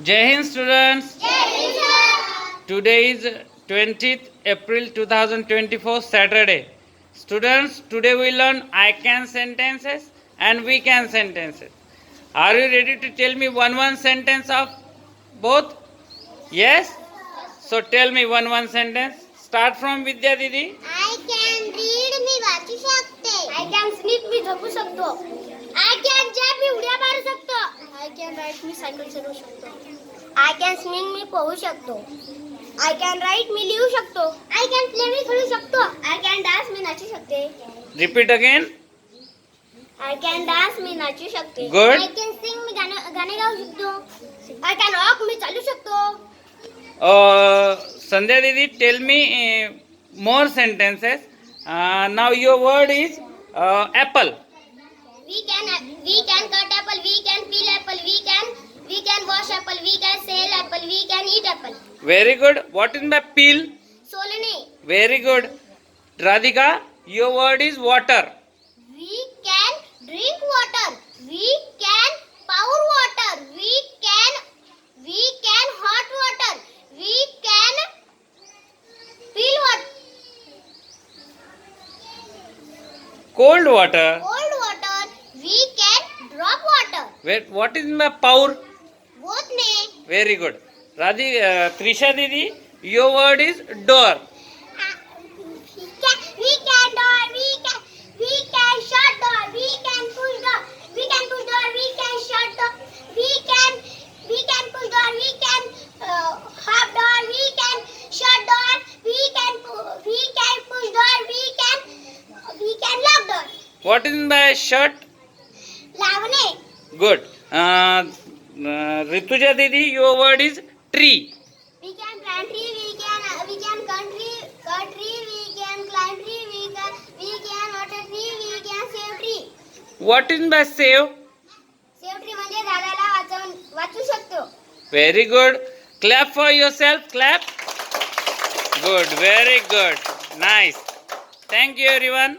Jai Hind students. Today is 20th April 2024 Saturday. Students, today we learn I can sentences and we can sentences. Are you ready to tell me one sentence of both? Yes? So tell me one sentence. Start from Vidya Didi. I can read मी वाचू शकते. I can sleep मी झोपू शकतो. I can jump मी उड्या मारू शकतो. I can ride me cycle चालवू शकतो. I can swing मी पोहू शकतो. I can write मी लिहू शकतो. I can play मी खेळू शकतो. I can dance मी नाचू शकते. Repeat again. I can dance मी नाचू शकते. Good. I can sing मी गाणे गाऊ शकतो. I can walk मी चालू शकतो. Sandhya Didi, tell me more sentences. Now your word is apple. We can cut apple, we can peel apple, we can wash apple, we can sell apple, we can eat apple. Very good. What is the peel? Solene. Very good. Radhika, your word is water. We can drink water. We can pour water. We can hot water. We can peel water. Cold water. Cold water. We can drop water. Wait, what is the pour? Both ne. Very good. Trisha Didi, your word is door. We can door. We can shut door. We can push door. We can push door. We can shut door. We can push door. We can hop door. We can shut door. We can push door. We can lock door. What is the shirt? Lavane. Good. Rituja Didi, your word is tree. We can plant tree. We can cut tree. We can climb tree. We can water tree. We can save tree. What is the save? Save tree म्हणजे झाडाला वाचू शकतो. Very good. Clap for yourself. Clap. Good. Very good. Nice. Thank you everyone.